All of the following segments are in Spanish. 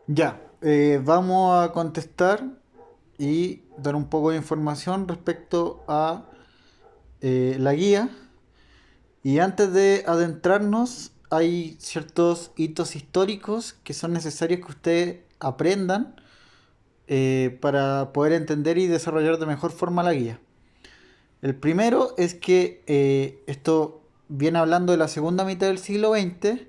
Ya, vamos a contestar y dar un poco de información respecto a la guía. Y antes de adentrarnos, hay ciertos hitos históricos que son necesarios que ustedes aprendan para poder entender y desarrollar de mejor forma la guía. El primero es que esto viene hablando de la segunda mitad del siglo XX,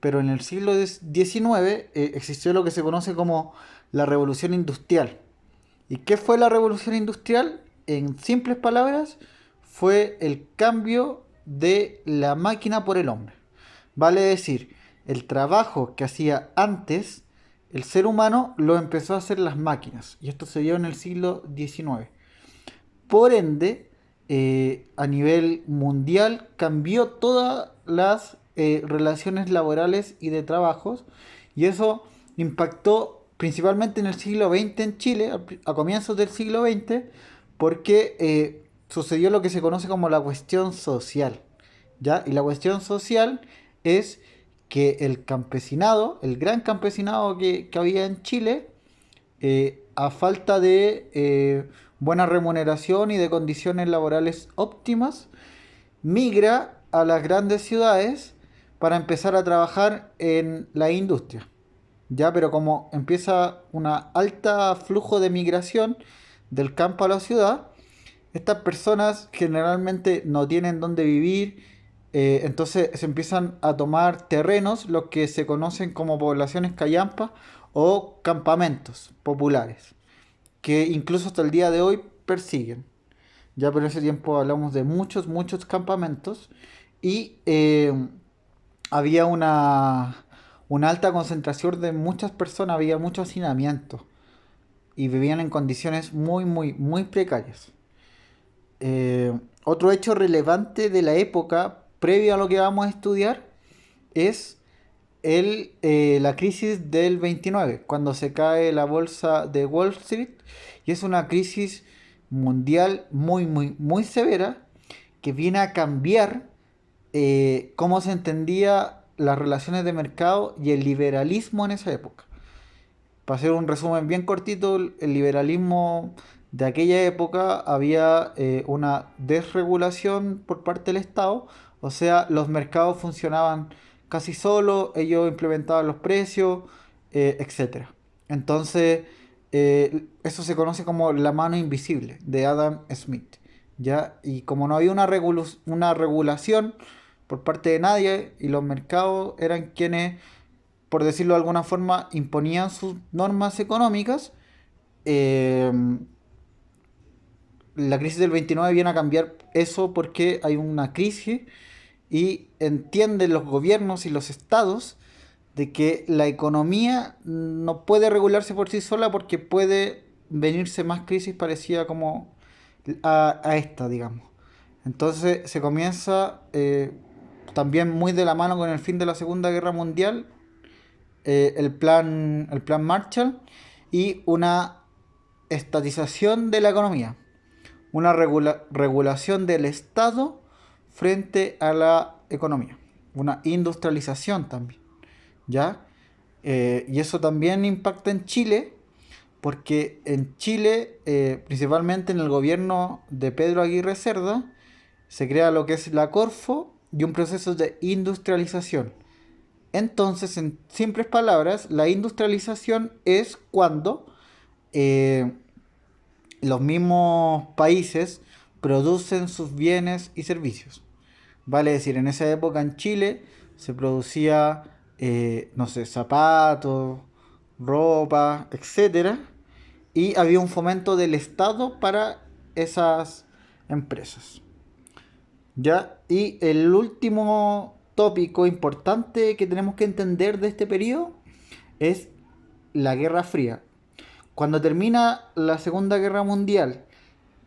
pero en el siglo XIX existió lo que se conoce como la revolución industrial. ¿Y qué fue la revolución industrial? En simples palabras, fue el cambio de la máquina por el hombre. Vale decir, el trabajo que hacía antes el ser humano lo empezó a hacer las máquinas. Y esto se dio en el siglo XIX. Por ende, a nivel mundial cambió todas las relaciones laborales y de trabajos, y eso impactó principalmente en el siglo XX en Chile, a comienzos del siglo XX, porque sucedió lo que se conoce como la cuestión social. ¿Ya? Y la cuestión social es que el campesinado, el gran campesinado que había en Chile, a falta de buena remuneración y de condiciones laborales óptimas, migra a las grandes ciudades para empezar a trabajar en la industria. Ya, pero como empieza un alta flujo de migración del campo a la ciudad, estas personas generalmente no tienen dónde vivir, entonces se empiezan a tomar terrenos, los que se conocen como poblaciones callampas o campamentos populares, que incluso hasta el día de hoy persiguen. Ya por ese tiempo hablamos de muchos, muchos campamentos y había una alta concentración de muchas personas, había mucho hacinamiento y vivían en condiciones muy, muy, muy precarias. Otro hecho relevante de la época, previo a lo que vamos a estudiar, es la crisis del 29, cuando se cae la bolsa de Wall Street, y es una crisis mundial muy, muy, muy severa que viene a cambiar cómo se entendía las relaciones de mercado y el liberalismo en esa época. Para hacer un resumen bien cortito, el liberalismo de aquella época había una desregulación por parte del Estado, o sea, los mercados funcionaban casi solos, ellos implementaban los precios, etcétera. Entonces, eso se conoce como la mano invisible de Adam Smith. ¿Ya? Y como no había una regulación por parte de nadie y los mercados eran quienes, por decirlo de alguna forma, imponían sus normas económicas, eh, la crisis del 29 viene a cambiar eso porque hay una crisis y entienden los gobiernos y los estados de que la economía no puede regularse por sí sola porque puede venirse más crisis parecida como a esta, digamos. Entonces se comienza también muy de la mano con el fin de la Segunda Guerra Mundial, el plan Marshall y una estatización de la economía, una regulación del Estado frente a la economía, una industrialización también, ¿ya? Y eso también impacta en Chile, porque en Chile, principalmente en el gobierno de Pedro Aguirre Cerda, se crea lo que es la Corfo y un proceso de industrialización. Entonces, en simples palabras, la industrialización es cuando eh, los mismos países producen sus bienes y servicios. Vale decir, en esa época en Chile se producía, no sé, zapatos, ropa, etcétera, y había un fomento del Estado para esas empresas. ¿Ya? Y el último tópico importante que tenemos que entender de este periodo es la Guerra Fría. Cuando termina la Segunda Guerra Mundial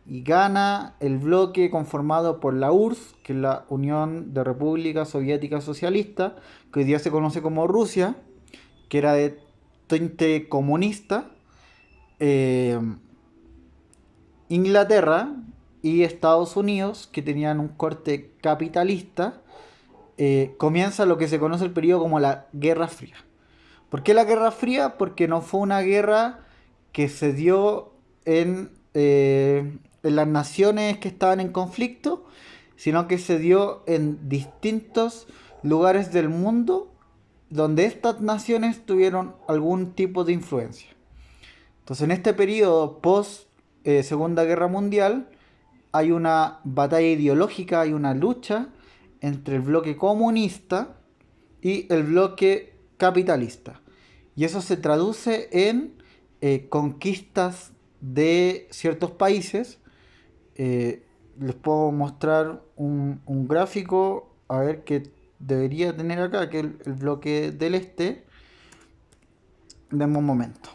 y gana el bloque conformado por la URSS, que es la Unión de Repúblicas Soviéticas Socialistas, que hoy día se conoce como Rusia, que era de tinte comunista, eh, Inglaterra y Estados Unidos, que tenían un corte capitalista, comienza lo que se conoce el periodo como la Guerra Fría. ¿Por qué la Guerra Fría? Porque no fue una guerra que se dio en las naciones que estaban en conflicto, sino que se dio en distintos lugares del mundo donde estas naciones tuvieron algún tipo de influencia. Entonces, en este periodo post Segunda Guerra Mundial, hay una batalla ideológica, hay una lucha entre el bloque comunista y el bloque capitalista. Y eso se traduce en conquistas de ciertos países. Les puedo mostrar un gráfico, a ver, que debería tener acá, que es el bloque del este. Demos un momento.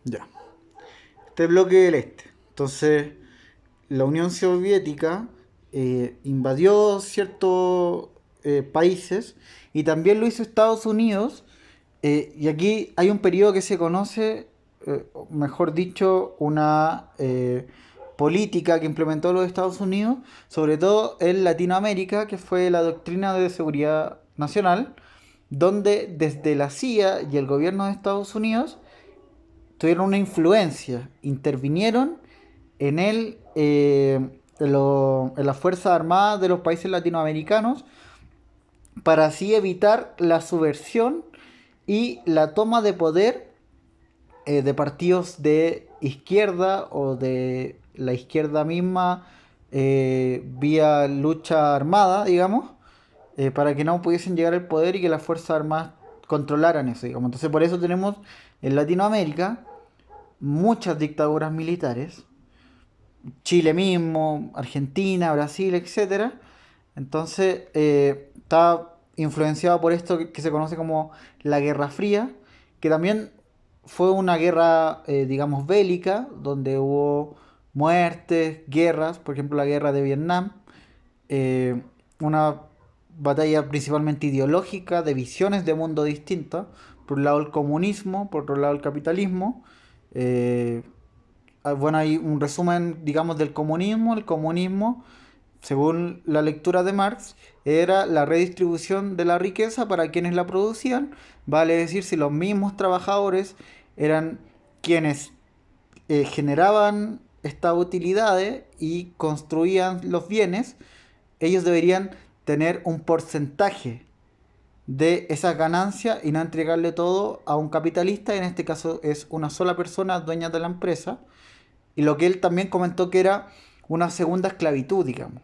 Ya. Este bloque del este. Entonces, la Unión Soviética invadió ciertos países y también lo hizo Estados Unidos. Y aquí hay un periodo que se conoce, mejor dicho, una política que implementó los Estados Unidos, sobre todo en Latinoamérica, que fue la doctrina de seguridad nacional, donde desde la CIA y el gobierno de Estados Unidos tuvieron una influencia, intervinieron en en las Fuerzas Armadas de los países latinoamericanos para así evitar la subversión y la toma de poder de partidos de izquierda o de la izquierda misma vía lucha armada, digamos, para que no pudiesen llegar al poder y que las Fuerzas Armadas controlaran eso, digamos. Entonces por eso tenemos en Latinoamérica muchas dictaduras militares, Chile mismo, Argentina, Brasil, etcétera. Entonces está influenciado por esto que se conoce como la Guerra Fría, que también fue una guerra, digamos, bélica, donde hubo muertes, guerras, por ejemplo la guerra de Vietnam, una batalla principalmente ideológica, de visiones de mundo distintas, por un lado el comunismo, por otro lado el capitalismo. Eh, bueno, hay un resumen, digamos, del comunismo. El comunismo, según la lectura de Marx, era la redistribución de la riqueza para quienes la producían. Vale decir, si los mismos trabajadores eran quienes generaban estas utilidades y construían los bienes, ellos deberían tener un porcentaje de esa ganancia y no entregarle todo a un capitalista, en este caso es una sola persona dueña de la empresa, y lo que él también comentó que era una segunda esclavitud, digamos,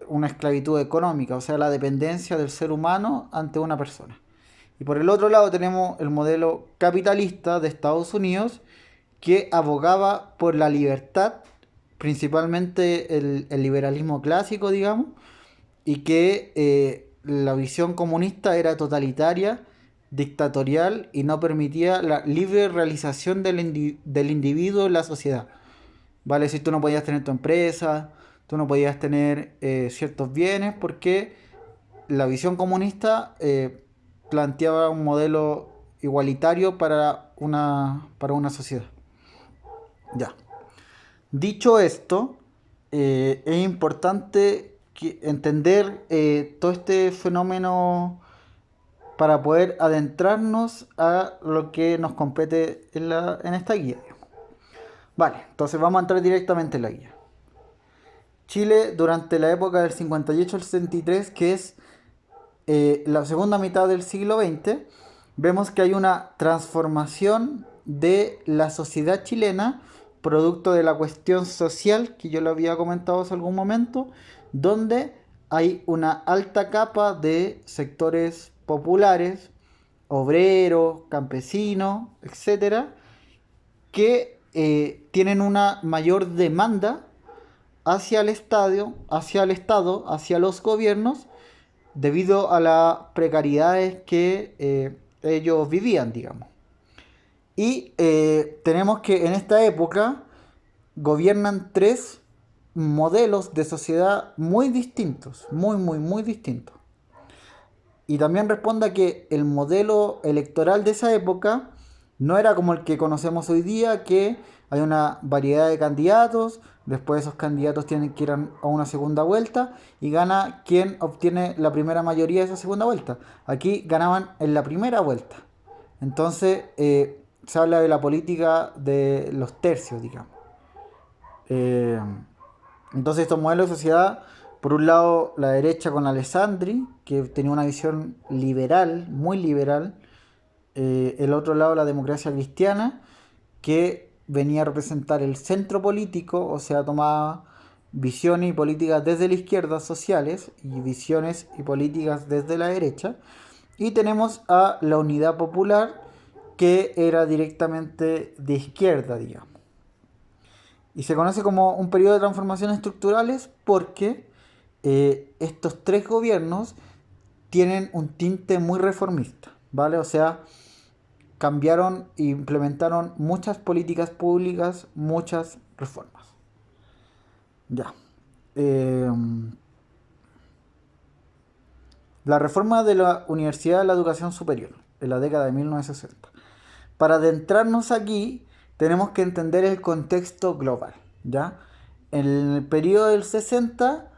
una esclavitud económica, o sea, la dependencia del ser humano ante una persona. Y por el otro lado tenemos el modelo capitalista de Estados Unidos, que abogaba por la libertad, principalmente el liberalismo clásico, digamos, y que la visión comunista era totalitaria, dictatorial y no permitía la libre realización del individuo en la sociedad. Vale, si tú no podías tener tu empresa, tú no podías tener ciertos bienes, porque la visión comunista planteaba un modelo igualitario para una sociedad. Ya. Dicho esto, es importante entender todo este fenómeno para poder adentrarnos a lo que nos compete en esta guía. Vale, entonces vamos a entrar directamente en la guía. Chile durante la época del 58 al 63, que es la segunda mitad del siglo XX, vemos que hay una transformación de la sociedad chilena, producto de la cuestión social que yo lo había comentado hace algún momento, donde hay una alta capa de sectores populares, obreros, campesinos, etcétera, que tienen una mayor demanda hacia hacia el Estado, hacia los gobiernos, debido a las precariedades que ellos vivían, digamos. Y tenemos que en esta época gobiernan tres modelos de sociedad muy distintos, muy distintos. Y también responda que el modelo electoral de esa época No era como el que conocemos hoy día, que hay una variedad de candidatos, después esos candidatos tienen que ir a una segunda vuelta y gana quien obtiene la primera mayoría de esa segunda vuelta. Aquí ganaban en la primera vuelta. Entonces, se habla de la política de los tercios, digamos. Eh, entonces, estos modelos de sociedad, por un lado, la derecha con Alessandri, que tenía una visión liberal, muy liberal. El otro lado, la democracia cristiana, que venía a representar el centro político, o sea, tomaba visiones y políticas desde la izquierda, sociales, y visiones y políticas desde la derecha. Y tenemos a la Unidad Popular, que era directamente de izquierda, digamos. Y se conoce como un periodo de transformaciones estructurales porque estos tres gobiernos tienen un tinte muy reformista, ¿vale? O sea, cambiaron e implementaron muchas políticas públicas, muchas reformas. Ya. Eh, la reforma de la Universidad de la Educación Superior en la década de 1960. Para adentrarnos aquí, tenemos que entender el contexto global, ¿ya? En el periodo del 60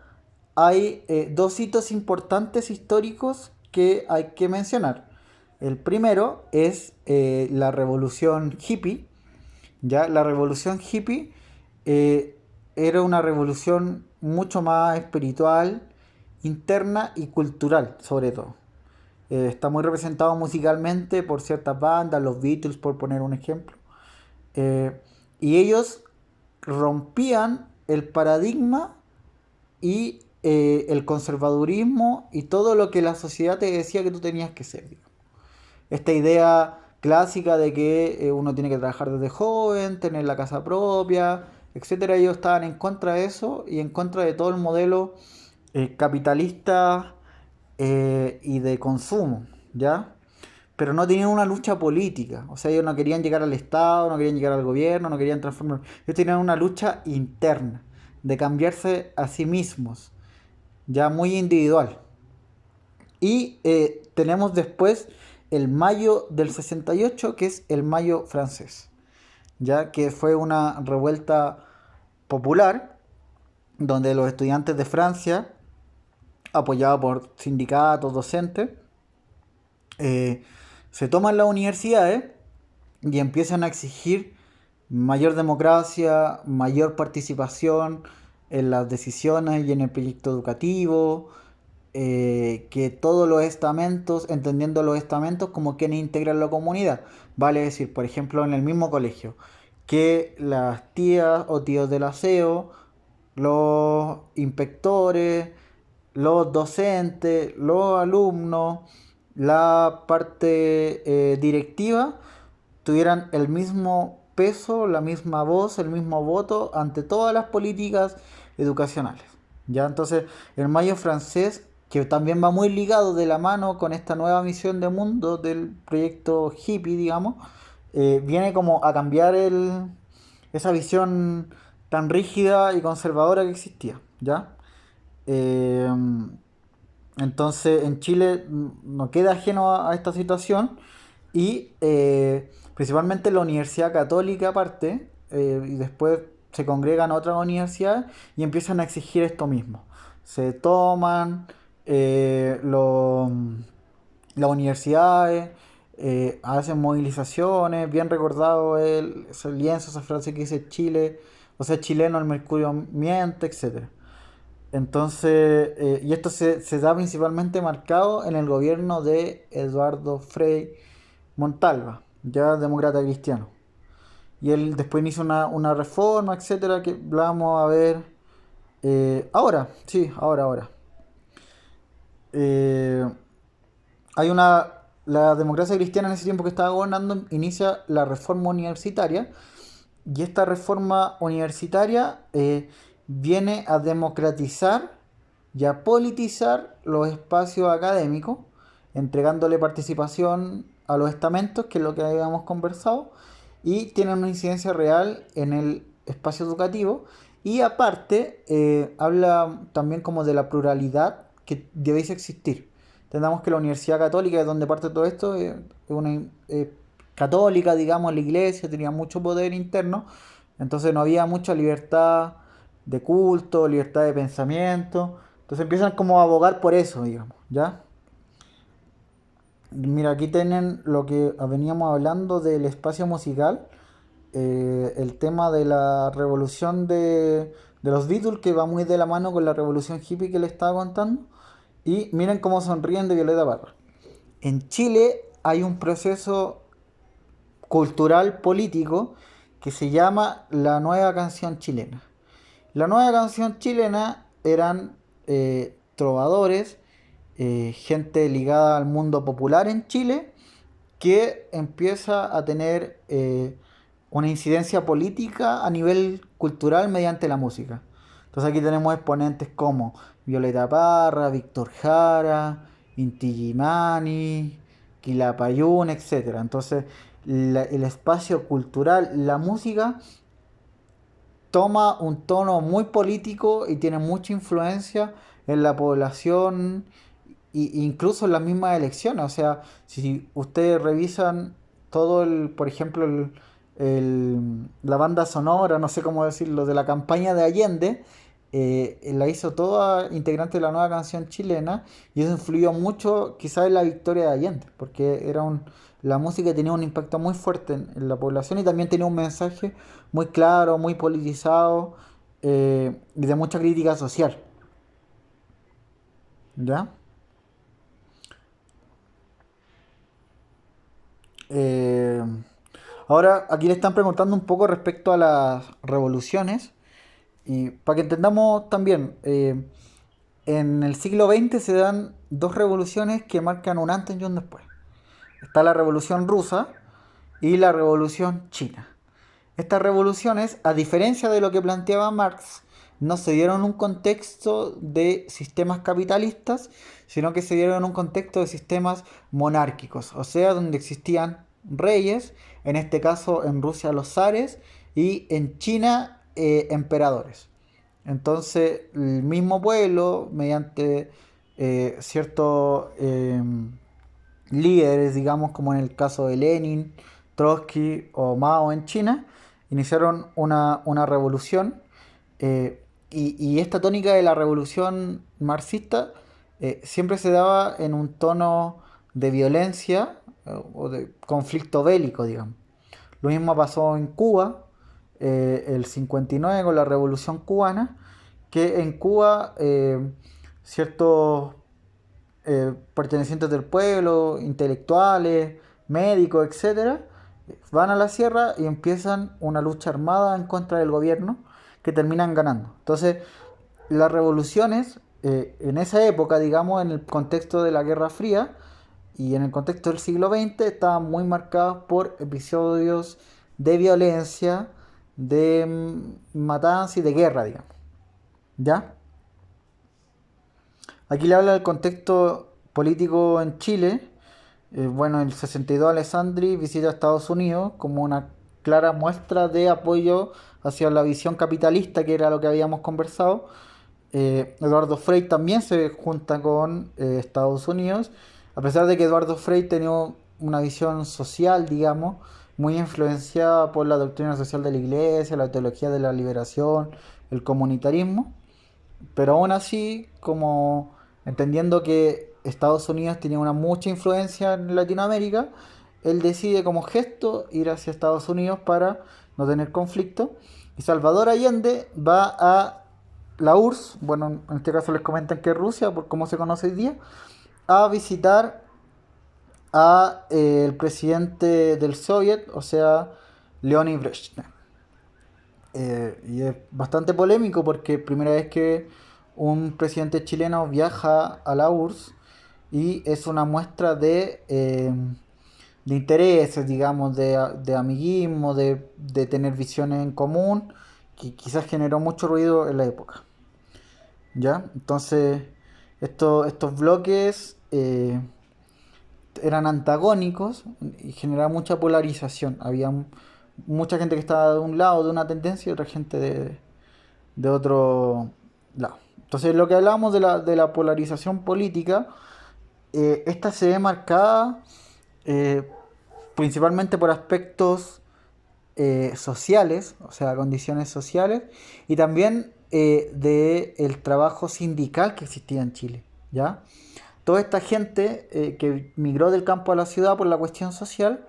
hay dos hitos importantes históricos que hay que mencionar. El primero es la revolución hippie. Ya la revolución hippie eh, era una revolución mucho más espiritual, interna y cultural, sobre todo. Está muy representado musicalmente por ciertas bandas, los Beatles, por poner un ejemplo. Eh, y ellos rompían el paradigma y el conservadurismo y todo lo que la sociedad te decía que tú tenías que ser, digamos. Esta idea clásica de que uno tiene que trabajar desde joven, tener la casa propia, etcétera. Ellos estaban en contra de eso y en contra de todo el modelo capitalista y de consumo, ¿ya? Pero no tenían una lucha política, o sea, ellos no querían llegar al Estado, no querían llegar al gobierno, no querían transformar, ellos tenían una lucha interna, de cambiarse a sí mismos, ya muy individual. Y tenemos después el mayo del 68, que es el mayo francés, ya que fue una revuelta popular donde los estudiantes de Francia, apoyados por sindicatos, docentes, eh, se toman las universidades y empiezan a exigir mayor democracia, mayor participación en las decisiones y en el proyecto educativo, que todos los estamentos, entendiendo los estamentos como quienes integran la comunidad, vale decir, por ejemplo, en el mismo colegio, que las tías o tíos del aseo, los inspectores, los docentes, los alumnos, la parte directiva tuvieran el mismo peso, la misma voz, el mismo voto ante todas las políticas educacionales. Ya entonces el mayo francés, que también va muy ligado de la mano con esta nueva misión de mundo del proyecto hippie, digamos, viene como a cambiar esa visión tan rígida y conservadora que existía, ¿ya? Eh, entonces, en Chile no queda ajeno a esta situación y principalmente la Universidad Católica aparte, y después se congregan a otras universidades y empiezan a exigir esto mismo. Se toman las universidades, hacen movilizaciones, bien recordado ese lienzo, esa frase que dice Chile, o sea, chileno, el mercurio miente, etcétera. Entonces, y esto se da principalmente marcado en el gobierno de Eduardo Frei Montalva, ya demócrata cristiano. Y él después hizo una reforma, etcétera, que vamos a ver ahora, sí, ahora. Eh, hay la democracia cristiana en ese tiempo que estaba gobernando inicia la reforma universitaria y esta reforma universitaria viene a democratizar y a politizar los espacios académicos, entregándole participación a los estamentos, que es lo que habíamos conversado, y tiene una incidencia real en el espacio educativo. Y aparte, habla también como de la pluralidad que debéis existir. Entendamos que la Universidad Católica, es donde parte todo esto, es una católica, digamos, la iglesia tenía mucho poder interno, entonces no había mucha libertad de culto, libertad de pensamiento, entonces empiezan como a abogar por eso, digamos, ¿ya? Mira, aquí tienen lo que veníamos hablando del espacio musical, el tema de la revolución de los Beatles, que va muy de la mano con la revolución hippie que le estaba contando, y miren cómo sonríen de Violeta Parra. En Chile hay un proceso cultural político que se llama la nueva canción chilena. La nueva canción chilena eran trovadores, gente ligada al mundo popular en Chile, que empieza a tener una incidencia política a nivel cultural mediante la música. Entonces aquí tenemos exponentes como Violeta Parra, Víctor Jara, Inti Illimani, Quilapayún, etc. Entonces el espacio cultural, la música, toma un tono muy político y tiene mucha influencia en la población incluso en las mismas elecciones. O sea, si ustedes revisan todo por ejemplo, la banda sonora, no sé cómo decirlo, de la campaña de Allende, la hizo toda integrante de la nueva canción chilena y eso influyó mucho quizás en la victoria de Allende, porque la música tenía un impacto muy fuerte en la población y también tenía un mensaje muy claro, muy politizado y de mucha crítica social. ¿Ya? Eh, Ahora, aquí le están preguntando un poco respecto a las revoluciones. Y para que entendamos también, en el siglo XX se dan dos revoluciones que marcan un antes y un después. Está la revolución rusa y la revolución china. Estas revoluciones, a diferencia de lo que planteaba Marx, no se dieron en un contexto de sistemas capitalistas, sino que se dieron en un contexto de sistemas monárquicos, o sea, donde existían reyes, en este caso en Rusia los zares y en China emperadores. Entonces, el mismo pueblo, mediante ciertos líderes, digamos, como en el caso de Lenin, Trotsky o Mao en China, iniciaron una revolución y esta tónica de la revolución marxista siempre se daba en un tono de violencia o de conflicto bélico, digamos. Lo mismo pasó en Cuba, el 59 con la revolución cubana, que en Cuba ciertos pertenecientes del pueblo, intelectuales, médicos, etcétera, van a la sierra y empiezan una lucha armada en contra del gobierno que terminan ganando. Entonces, las revoluciones en esa época, digamos, en el contexto de la Guerra Fría y en el contexto del siglo XX, estaban muy marcadas por episodios de violencia, de matanza y de guerra, digamos. ¿Ya? Aquí le habla del contexto político en Chile. Bueno, en el 62 Alessandri visita Estados Unidos como una clara muestra de apoyo hacia la visión capitalista, que era lo que habíamos conversado. Eduardo Frei también se junta con Estados Unidos, a pesar de que Eduardo Frei tenía una visión social, digamos, muy influenciada por la doctrina social de la Iglesia, la teología de la liberación, el comunitarismo. Pero aún así, como entendiendo que Estados Unidos tenía una mucha influencia en Latinoamérica, él decide como gesto ir hacia Estados Unidos para no tener conflicto. Y Salvador Allende va a la URSS, bueno, en este caso les comentan que es Rusia, por cómo se conoce hoy día, a visitar a el presidente del Soviet, o sea, Leonid Brezhnev. Y es bastante polémico porque primera vez que un presidente chileno viaja a la URSS y es una muestra de intereses, digamos, de amiguismo, de tener visiones en común, que quizás generó mucho ruido en la época. ¿Ya? Entonces, estos bloques eran antagónicos y generaban mucha polarización. Había mucha gente que estaba de un lado de una tendencia y otra gente de otro lado. Entonces, lo que hablábamos de la polarización política, esta se ve marcada eh, principalmente por aspectos sociales, o sea, condiciones sociales, y también de el trabajo sindical que existía en Chile, ¿ya? Toda esta gente que migró del campo a la ciudad por la cuestión social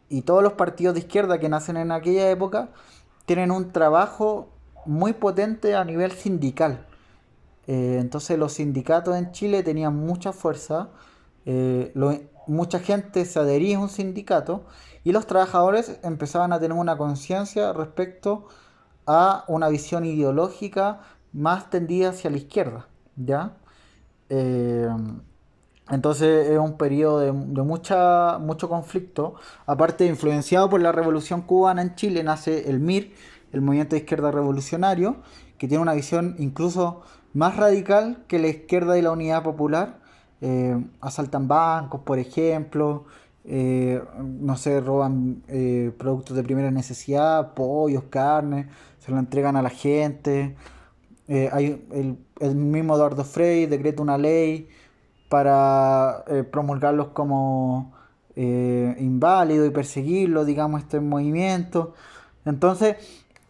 y todos los partidos de izquierda que nacen en aquella época tienen un trabajo muy potente a nivel sindical. Entonces los sindicatos en Chile tenían mucha fuerza, mucha gente se adhería a un sindicato y los trabajadores empezaban a tener una conciencia respecto a una visión ideológica más tendida hacia la izquierda, ¿ya? Eh, entonces es un periodo de mucho conflicto, aparte influenciado por la Revolución Cubana en Chile, nace el MIR, el Movimiento de Izquierda Revolucionario, que tiene una visión incluso más radical que la izquierda y la Unidad Popular. Asaltan bancos, por ejemplo, no sé, roban productos de primera necesidad, pollos, carne, se lo entregan a la gente. El mismo Eduardo Frei decreta una ley para promulgarlos como inválidos y perseguirlos, digamos, este movimiento. Entonces,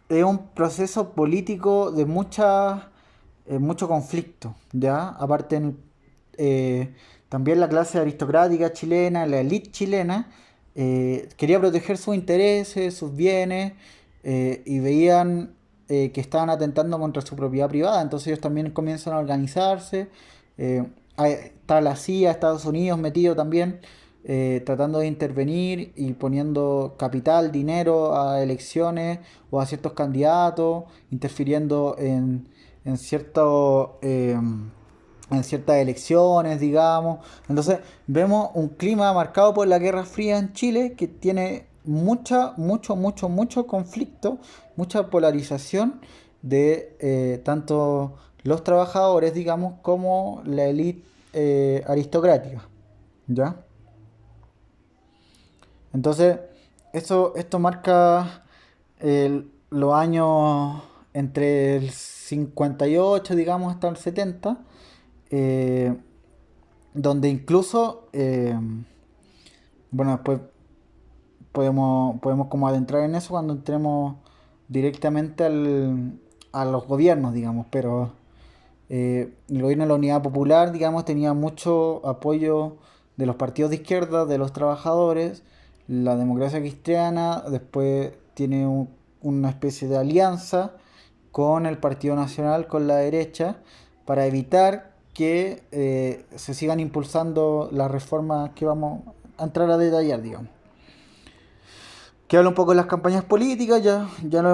es un proceso político de mucho conflicto, ¿ya? Aparte, también la clase aristocrática chilena, la élite chilena, quería proteger sus intereses, sus bienes, y veían que estaban atentando contra su propiedad privada, entonces ellos también comienzan a organizarse. Está la CIA, Estados Unidos metido también, tratando de intervenir y poniendo capital, dinero a elecciones o a ciertos candidatos, interfiriendo en en ciertas elecciones, digamos. Entonces vemos un clima marcado por la Guerra Fría en Chile que tiene mucho conflicto, mucha polarización de tanto los trabajadores, digamos, como la élite aristocrática, ¿ya? Entonces, esto marca los años entre el 58, digamos, hasta el 70, eh, donde incluso, bueno, después podemos como adentrar en eso cuando entremos directamente a los gobiernos, digamos, pero el gobierno de la Unidad Popular, digamos, tenía mucho apoyo de los partidos de izquierda, de los trabajadores, la democracia cristiana, después tiene una especie de alianza con el Partido Nacional, con la derecha, para evitar que se sigan impulsando las reformas que vamos a entrar a detallar, digamos. Que habla un poco de las campañas políticas, ya lo hemos